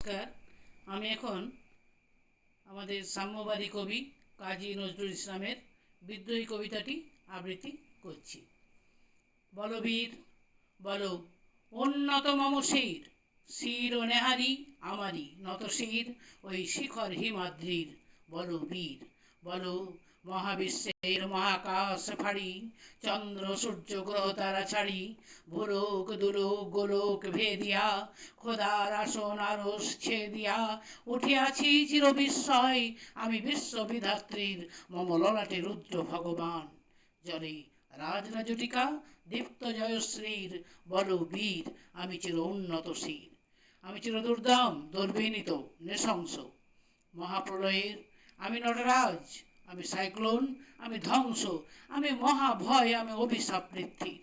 নমস্কার। আমি এখন আমাদের সাম্যবাদী কবি কাজী নজরুল ইসলামের বিদ্রোহী কবিতাটি আবৃত্তি করছি। বলো বীর, বলো উন্নত মম শির, শির ও নেহারি আমারই নত শির ওই শিখর হিমাদ্রির। বলো বীর, বলো মহাবিশ্বের মহাকাশ ফাড়ি, চন্দ্র সূর্য গ্রহ তারা ছাড়ি, ভূলোক দুলোক গোলোক ভেদিয়া, খোদার আসন আরস ছেদিয়া, উঠিয়াছি চির বিস্ময় আমি বিশ্ববিধাত্রীর, মম ললাটে রুদ্র ভগবান। জলে রাজরাজটিকা দীপ্ত জয়শ্রীর, বলো বীর আমি চির উন্নত শির, আমি চির দুর্দাম দুর্বিনীত নৃশংস। মহাপ্রলয়ের আমি নটরাজ, আমি সাইক্লোন, আমি ধ্বংস, আমি মহাভয়, আমি অভিশাপ পৃথ্বীর,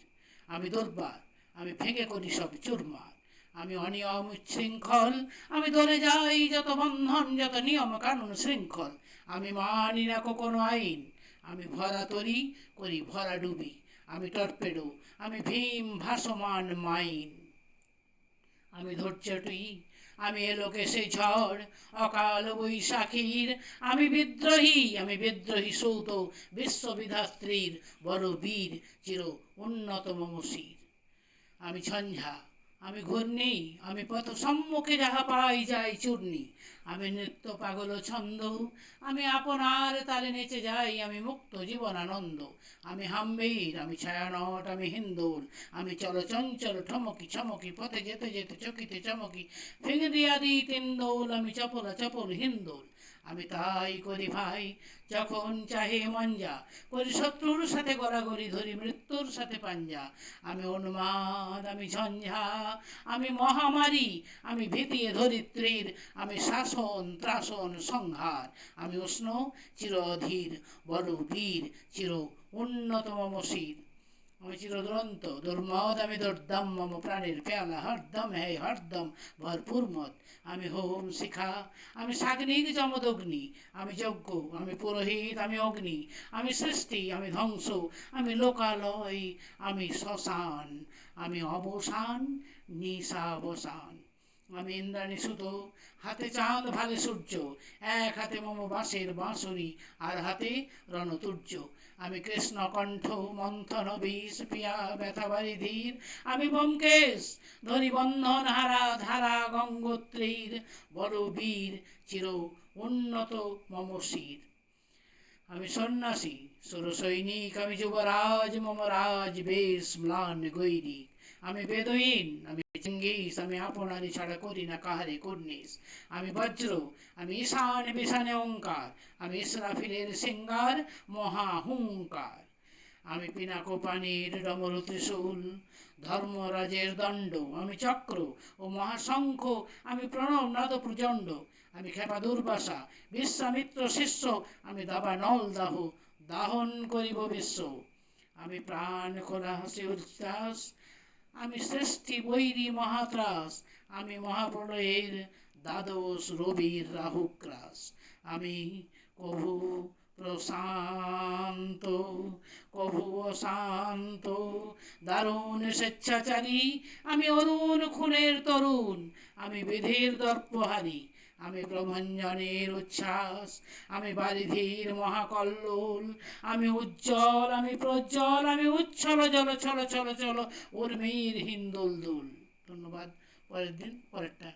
আমি দুর্বার, আমি ভেঙে করি সব চুরমার, আমি অনিয়ম উচ্ছৃঙ্খল, আমি দলে যাই যত বন্ধন যত নিয়ম কানুন শৃঙ্খল, আমি মানি না কোনো আইন, আমি ভরা তরি করি ভরা ডুবি, আমি টর্পেডো, আমি ভীম ভাসমান মাইন, আমি ধৈর্যটুই, আমি এলোকে সেই ঝড় অকাল বৈশাখীর, আমি বিদ্রোহী সৌত বিশ্ববিধাত্রীর, বড় বীর চির উন্নত মম শির। আমি ঝঞ্ঝা, আমি ঘূর্ণি, আমি পথ সম্মুখে যাহা পাই যাই চূর্ণি, আমি নৃত্য পাগল ছন্দ, আমি আপনার তালে নেচে যাই, আমি মুক্ত জীবনানন্দ, আমি হাম্বীর, আমি ছায়ানট, আমি হিন্দোল, আমি চলচঞ্চল ঠমকি ছমকি, পথে যেতে যেতে চকিতে চমকি, ভেঙে দিয়া দিই তিন্দোল, আমি চপলা চপল হিন্দোল, আমি তাই করি ভাই যখন চাহে মঞ্জা, করি শত্রুর সাথে গড়াগড়ি, ধরি মৃত্যুর সাথে পাঞ্জা, আমি উন্মাদ, আমি ঝঞ্ঝা, আমি মহামারী, আমি ভীতিয়ে ধরিত্রীর, আমি শাসন ত্রাসন সংহার, আমি উষ্ণ চির অধীর, বড় বীর চির উন্নত মম শির, আমি চিরদুরন্ত দুর্মদ, আমি দুর্দম মম প্রাণের পেয়ালা হরদম হে হরদম ভরপুর মদ, আমি হোম শিখা, আমি সাগ্নিক যমদগ্নি, আমি যজ্ঞ, আমি পুরোহিত, আমি অগ্নি, আমি সৃষ্টি, আমি ধ্বংস, আমি লোকালয়, আমি শ্মশান, আমি অবসান নিশাবসান, আমি ইন্দ্রাণী সুত, হাতে চাঁদ ভালে সূর্য, এক হাতে মম বাঁশের বাঁশরি আর হাতে রণতুর্য, আমি কৃষ্ণ কণ্ঠ মন্থন বিষ পিয়া ব্যথাবারি ধীর, আমি ব্যোমকেশ ধরি বন্ধন হারা ধারা গঙ্গোত্রীর, বড় বীর চির উন্নত মম শির। আমি সন্ন্যাসী সুরসৈনিক, আমি যুবরাজ মম রাজ বেশ ম্লান গৈরিক, আমি বেদুইন, আমি চিঙ্গিস, আমি আপনারই ছাড়া করি না কাহারে কুর্নিশ, আমি বজ্র, আমি ঈশান বিশানে ওঙ্কার, আমি ইসরাফিলের সিঙ্গার মহাহুঙ্কার, আমি পিনাক পানির ডমরু ত্রিশূল, ধর্মরাজের দণ্ড, আমি চক্র ও মহাশঙ্খ, আমি প্রণব নাদ প্রচণ্ড, আমি খেপা দুর্বাসা বিশ্বামিত্র শিষ্য, আমি দাবানল দাহ দাহন করিব বিশ্ব, আমি প্রাণ খোলা হাসি উচ্ছ্বাস, আমি সৃষ্টি বৈরী মহাত্রাস, আমি মহাপ্রলয়ের দ্বাদশ রবির রাহুগ্রাস, আমি কভু প্রশান্ত কভু অশান্ত দারুণ স্বেচ্ছাচারী, আমি অরুণ খুনের তরুণ, আমি বিধির দর্পহারী, আমি প্রভঞ্জনের উচ্ছ্বাস, আমি বারিধির মহাকল্লোল, আমি উজ্জ্বল, আমি প্রজ্জ্বল, আমি উচ্ছল জল ছল ছল চল উর্মির হিন্দোল দুল। ধন্যবাদ। পরের দিন পরেরটা।